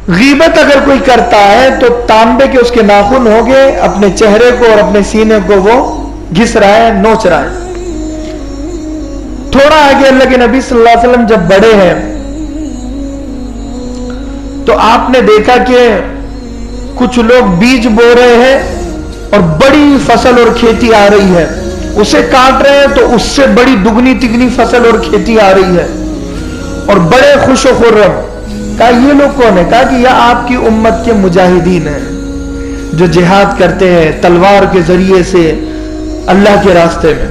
غیبت اگر کوئی کرتا ہے تو تانبے کے اس کے ناخن ہو گئے، اپنے چہرے کو اور اپنے سینے کو وہ گھس رہا ہے، نوچ رہا ہے۔ تھوڑا آگے اللہ کے نبی صلی اللہ علیہ وسلم جب بڑے ہیں تو آپ نے دیکھا کہ کچھ لوگ بیج بو رہے ہیں اور بڑی فصل اور کھیتی آ رہی ہے، اسے کاٹ رہے ہیں تو اس سے بڑی دگنی تگنی فصل اور کھیتی آ رہی ہے، اور بڑے خوش و خرم۔ کہا یہ لوگ کون ہیں؟ کہا کہ یہ آپ کی امت کے مجاہدین ہیں جو جہاد کرتے ہیں تلوار کے ذریعے سے اللہ کے راستے میں۔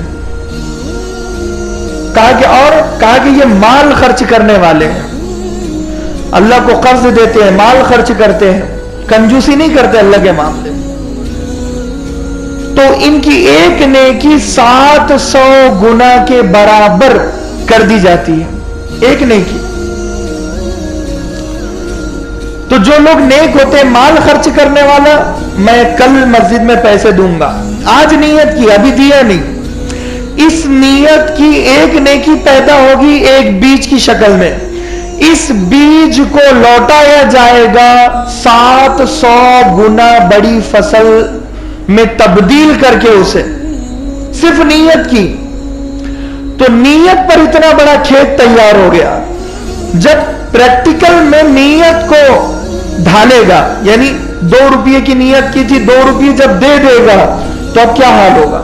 کہا کہ یہ مال خرچ کرنے والے ہیں، اللہ کو قرض دیتے ہیں، مال خرچ کرتے ہیں، کنجوسی نہیں کرتے اللہ کے معاملے میں، تو ان کی ایک نیکی 700 گنا کے برابر کر دی جاتی ہے، ایک نیکی۔ تو جو لوگ نیک ہوتے ہیں، مال خرچ کرنے والا، میں کل مسجد میں پیسے دوں گا، آج نیت کی، ابھی دیا نہیں، اس نیت کی ایک نیکی پیدا ہوگی ایک بیج کی شکل میں، اس بیج کو لوٹایا جائے گا 700 گنا بڑی فصل میں تبدیل کر کے اسے، صرف نیت کی۔ تو نیت پر اتنا بڑا کھیت تیار ہو گیا، جب پریکٹیکل میں نیت کو ڈھالے گا، یعنی 2 روپے کی نیت کی تھی، 2 روپے جب دے دے گا تو اب کیا حال ہوگا؟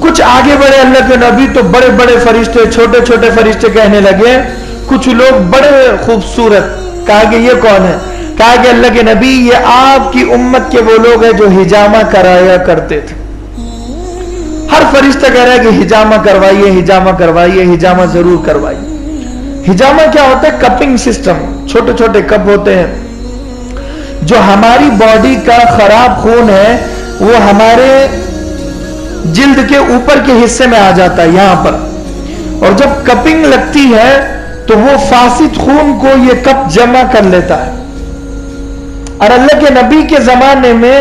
کچھ آگے بڑے اللہ کے نبی تو بڑے بڑے فرشتے، چھوٹے چھوٹے فرشتے کہنے لگے، کچھ لوگ بڑے خوبصورت۔ کہا کہ یہ کون ہے؟ کہا کہ اللہ کے نبی یہ آپ کی امت کے وہ لوگ ہیں جو حجامہ کرایا کرتے تھے۔ ہر فرشتہ کہہ رہا ہے کہ حجامہ کروائیے، حجامہ کروائیے، حجامہ ضرور کروائیے۔ حجامہ کیا ہوتا ہے؟ کپنگ سسٹم، چھوٹے چھوٹے کپ ہوتے ہیں جو ہماری باڈی کا خراب خون ہے وہ ہمارے جلد کے اوپر کے حصے میں آ جاتا ہے یہاں پر، اور جب کپنگ لگتی ہے تو وہ فاسد خون کو یہ کپ جمع کر لیتا ہے۔ اور اللہ کے نبی کے زمانے میں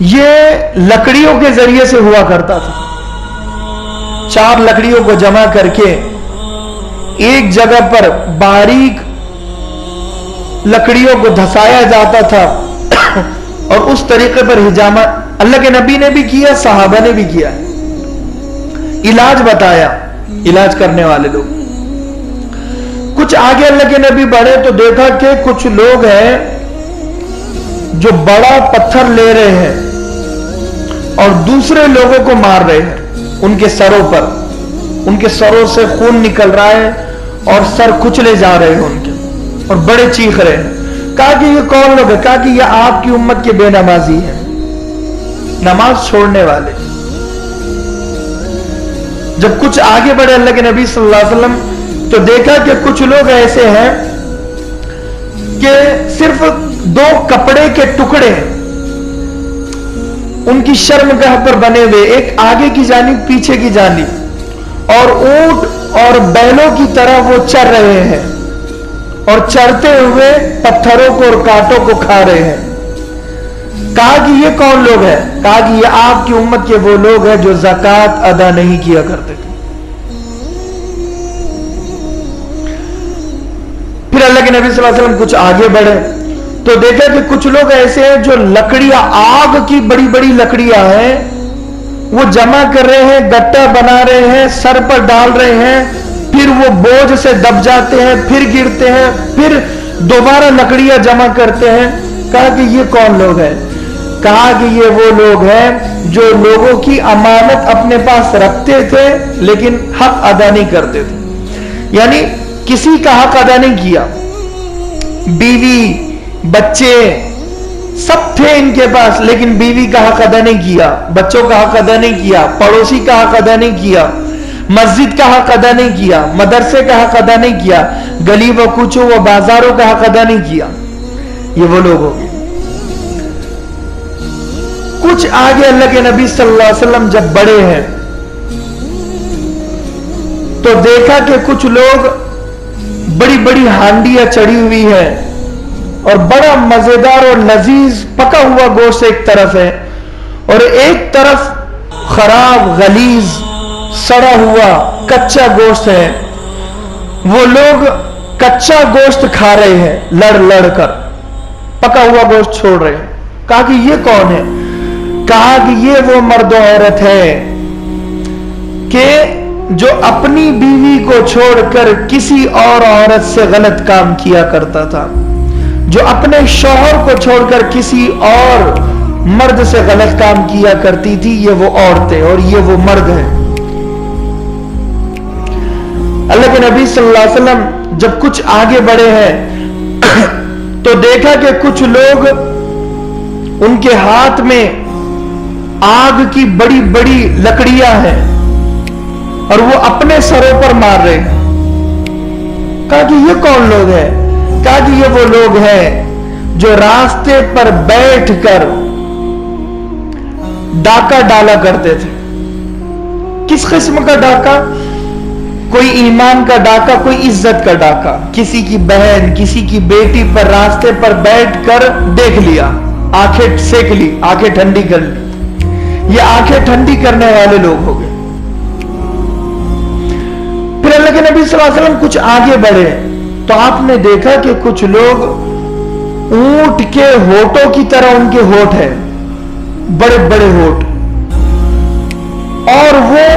یہ لکڑیوں کے ذریعے سے ہوا کرتا تھا، 4 لکڑیوں کو جمع کر کے ایک جگہ پر باریک لکڑیوں کو دھسایا جاتا تھا، اور اس طریقے پر حجامہ اللہ کے نبی نے بھی کیا، صحابہ نے بھی کیا، علاج بتایا، علاج کرنے والے لوگ۔ کچھ آگے اللہ کے نبی بڑھے تو دیکھا کہ کچھ لوگ ہیں جو بڑا پتھر لے رہے ہیں اور دوسرے لوگوں کو مار رہے ہیں ان کے سروں پر، ان کے سروں سے خون نکل رہا ہے اور سر کچلے جا رہے ہیں ان کے، اور بڑے چیخ رہے ہیں۔ کہا کہ یہ کون لوگ ہیں؟ کہا کہ یہ آپ کی امت کے بے نمازی ہیں، نماز چھوڑنے والے۔ جب کچھ آگے بڑھے اللہ کے نبی صلی اللہ علیہ وسلم تو دیکھا کہ کچھ لوگ ایسے ہیں کہ صرف 2 کپڑے کے ٹکڑے ان کی شرمگاہ پر بنے ہوئے، ایک آگے کی جانب پیچھے کی جانب، اور اونٹ اور بیلوں کی طرح وہ چر رہے ہیں، اور چرتے ہوئے پتھروں کو اور کانٹوں کو کھا رہے ہیں۔ کہا کہ یہ کون لوگ ہیں؟ کہا کہ یہ آپ کی امت کے وہ لوگ ہیں جو زکوٰۃ ادا نہیں کیا کرتے تھے۔ پھر اللہ کے نبی صلی اللہ علیہ وسلم کچھ آگے بڑھے تو دیکھا کہ کچھ لوگ ایسے ہیں جو لکڑیاں، آگ کی بڑی بڑی لکڑیاں ہیں، وہ جمع کر رہے ہیں، گٹا بنا رہے ہیں، سر پر ڈال رہے ہیں، پھر وہ بوجھ سے دب جاتے ہیں، پھر گرتے ہیں، پھر دوبارہ لکڑیاں جمع کرتے ہیں۔ کہا کہ یہ کون لوگ ہیں؟ کہا کہ یہ وہ لوگ ہیں جو لوگوں کی امانت اپنے پاس رکھتے تھے لیکن حق ادا نہیں کرتے تھے، یعنی کسی کا حق ادا نہیں کیا، بیوی بچے سب تھے ان کے پاس لیکن بیوی کا حق ادا نہیں کیا، بچوں کا حق ادا نہیں کیا، پڑوسی کا حق ادا نہیں کیا، مسجد کا حق ادا نہیں کیا، مدرسے کا حق ادا نہیں کیا، گلی و کوچوں و بازاروں کا حق ادا نہیں کیا۔ یہ وہ لوگ ہو گئے۔ کچھ آگے اللہ کے نبی صلی اللہ علیہ وسلم جب بڑے ہیں تو دیکھا کہ کچھ لوگ بڑی بڑی ہانڈیاں چڑھی ہوئی ہیں اور بڑا مزیدار اور لذیذ پکا ہوا گوشت ایک طرف ہے، اور ایک طرف خراب غلیظ سڑا ہوا کچا گوشت ہے۔ وہ لوگ कच्चा गोश्त खा रहे हैं लड़ लड़ कर, पका हुआ गोश्त छोड़ रहे हैं। कहा कि ये कौन है? कहा कि ये वो मर्द औरत है कि जो अपनी बीवी को छोड़कर किसी और औरत से गलत काम किया करता था, जो अपने शौहर को छोड़कर किसी और मर्द से गलत काम किया करती थी, ये वो औरतें और ये वो मर्द है। अल्लाह के नबी सल्लल्लाहु अलैहि वसल्लम जब कुछ आगे बढ़े हैं तो देखा कि कुछ लोग, उनके हाथ में आग की बड़ी बड़ी लकड़ियां हैं और वो अपने सरों पर मार रहे हैं। कहा कि ये कौन लोग हैं? कहा कि ये वो लोग हैं जो रास्ते पर बैठकर डाका डाला करते थे। किस किस्म का डाका? कोई ईमान का डाका, कोई इज्जत का डाका। किसी की बहन, किसी की बेटी पर रास्ते पर बैठकर देख लिया, आंखें सेक ली, आंखें ठंडी कर ली। ये आंखें ठंडी करने वाले लोग हो गए। फिर अल्लाह के नबी सल्लल्लाहु अलैहि वसल्लम कुछ आगे बढ़े तो आपने देखा कि कुछ लोग ऊंट के होठों की तरह उनके होठ है, बड़े बड़े होठ, और वो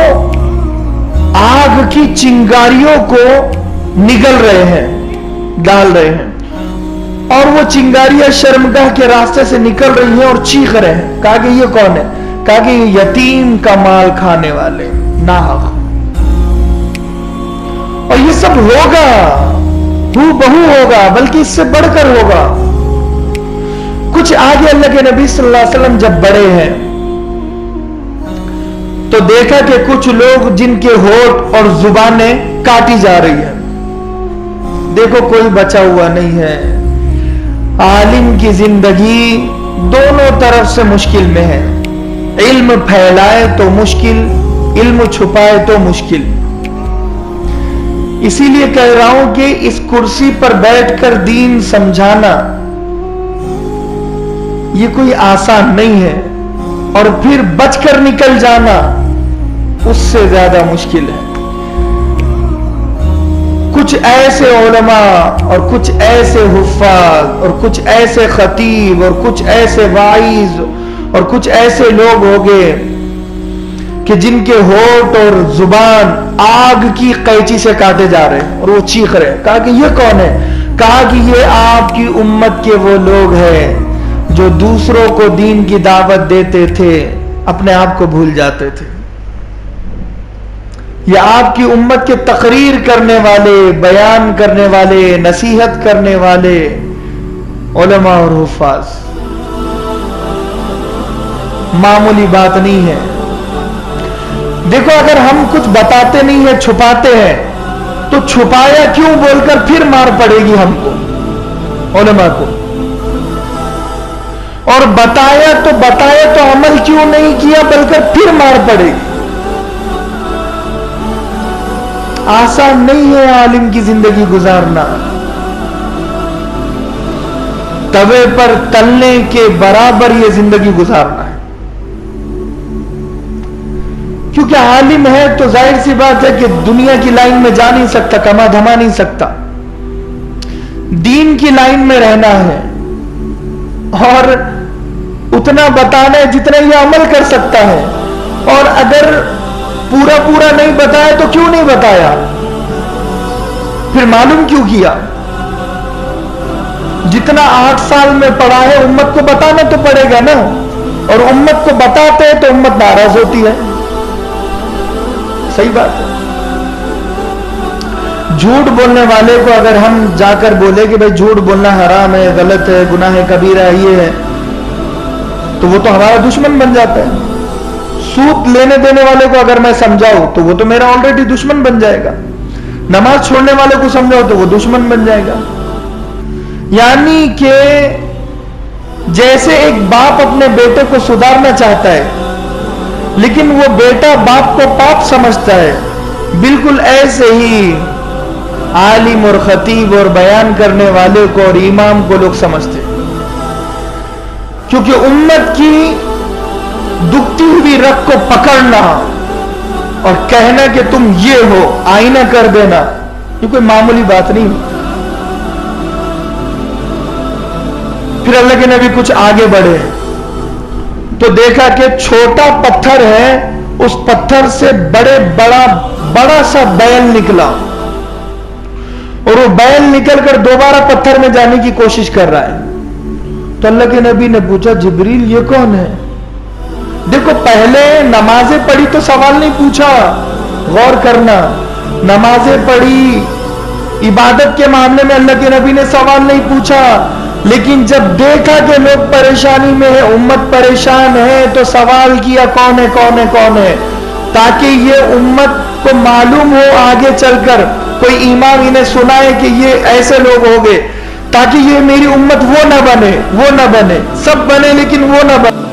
आग की चिंगारियों को निगल रहे हैं, डाल रहे हैं, और वो चिंगारियां शर्मगाह के रास्ते से निकल रही हैं और चीख रहे हैं। कहा कि ये कौन है? कहा कि यतीम का माल खाने वाले नाहक। और ये सब होगा, हूबहू होगा, बल्कि इससे बढ़कर होगा। कुछ आगे अल्लाह के नबी सल्लल्लाहु अलैहि वसल्लम जब बढ़े हैं तो देखा कि कुछ लोग जिनके होठ और जुबानें काटी जा रही है। देखो कोई बचा हुआ नहीं है। आलिम की जिंदगी दोनों तरफ से मुश्किल में है। इल्म फैलाए तो मुश्किल, इल्म छुपाए तो मुश्किल। इसीलिए कह रहा हूं कि इस कुर्सी पर बैठकर दीन समझाना ये कोई आसान नहीं है, और फिर बचकर निकल जाना उससे ज्यादा मुश्किल है। कुछ ऐसे उलमा और कुछ ऐसे हुफ्फाज और कुछ ऐसे खतीब और कुछ ऐसे वाइज और कुछ ऐसे लोग हो गए कि जिनके होठ और जुबान आग की कैंची से काटे जा रहे हैं और वो चीख रहे हैं। कहा कि ये कौन है? कहा कि ये आपकी उम्मत के वो लोग हैं जो दूसरों को दीन की दावत देते थे, अपने आप को भूल जाते थे। ये आपकी उम्मत के तकरीर करने वाले, बयान करने वाले, नसीहत करने वाले उलमा और हुफ्फाज। मामूली बात नहीं है। देखो अगर हम कुछ बताते नहीं है, छुपाते हैं, तो छुपाया क्यों बोलकर फिर मार पड़ेगी हमको, उलमा को। और बताया तो अमल क्यों नहीं किया बल्कि फिर मार पड़ेगी। आसान नहीं है आलिम की जिंदगी गुजारना। तवे पर तलने के बराबर ये जिंदगी गुजारना है। क्योंकि आलिम है तो जाहिर सी बात है कि दुनिया की लाइन में जा नहीं सकता, कमा धमा नहीं सकता, दीन की लाइन में रहना है और उतना बताना है जितना ये अमल कर सकता है। और अगर पूरा पूरा नहीं बताया तो क्यों नहीं बताया, फिर मालूम क्यों किया? जितना 8 साल में पढ़ा है उम्मत को बताना तो पड़ेगा ना, और उम्मत को बताते हैं तो उम्मत नाराज होती है। सही बात है। झूठ बोलने वाले को अगर हम जाकर बोले कि भाई झूठ बोलना हराम है, गलत है, गुनाह है, कबीरा है, ये है, तो वो तो हमारा दुश्मन बन जाता है। सूद लेने देने वाले को अगर मैं समझाऊं तो वो तो मेरा ऑलरेडी दुश्मन बन जाएगा। नमाज छोड़ने वाले को समझाओ तो वो दुश्मन बन जाएगा। यानी कि जैसे एक बाप अपने बेटे को सुधारना चाहता है लेकिन वो बेटा बाप को पाप समझता है, बिल्कुल ऐसे ही आलिम और खतीब और बयान करने वाले को और इमाम को लोग समझते हैं। क्योंकि उम्मत की दुखती हुई रग को पकड़ना और कहना कि तुम ये हो, आईना कर देना, ये कोई मामूली बात नहीं। फिर अल्लाह के नबी कुछ आगे बढ़े तो देखा कि छोटा पत्थर है, उस पत्थर से बड़ा सा बैल निकला और वो बैल निकलकर दोबारा पत्थर में जाने की कोशिश कर रहा है। तो अल्लाह के नबी ने पूछा, जिब्रील ये कौन है? देखो, पहले नमाजें पढ़ी तो सवाल नहीं पूछा, गौर करना, नमाजें पढ़ी, इबादत के मामले में अल्लाह के नबी ने सवाल नहीं पूछा, लेकिन जब देखा कि लोग परेशानी में है, उम्मत परेशान है, तो सवाल किया कौन है, कौन है, कौन है, ताकि ये उम्मत को मालूम हो आगे चलकर, कोई इमाम इन्हें सुनाए कि ये ऐसे लोग हो गए, ताकि ये मेरी उम्मत वो न बने, सब बने लेकिन वो न बने।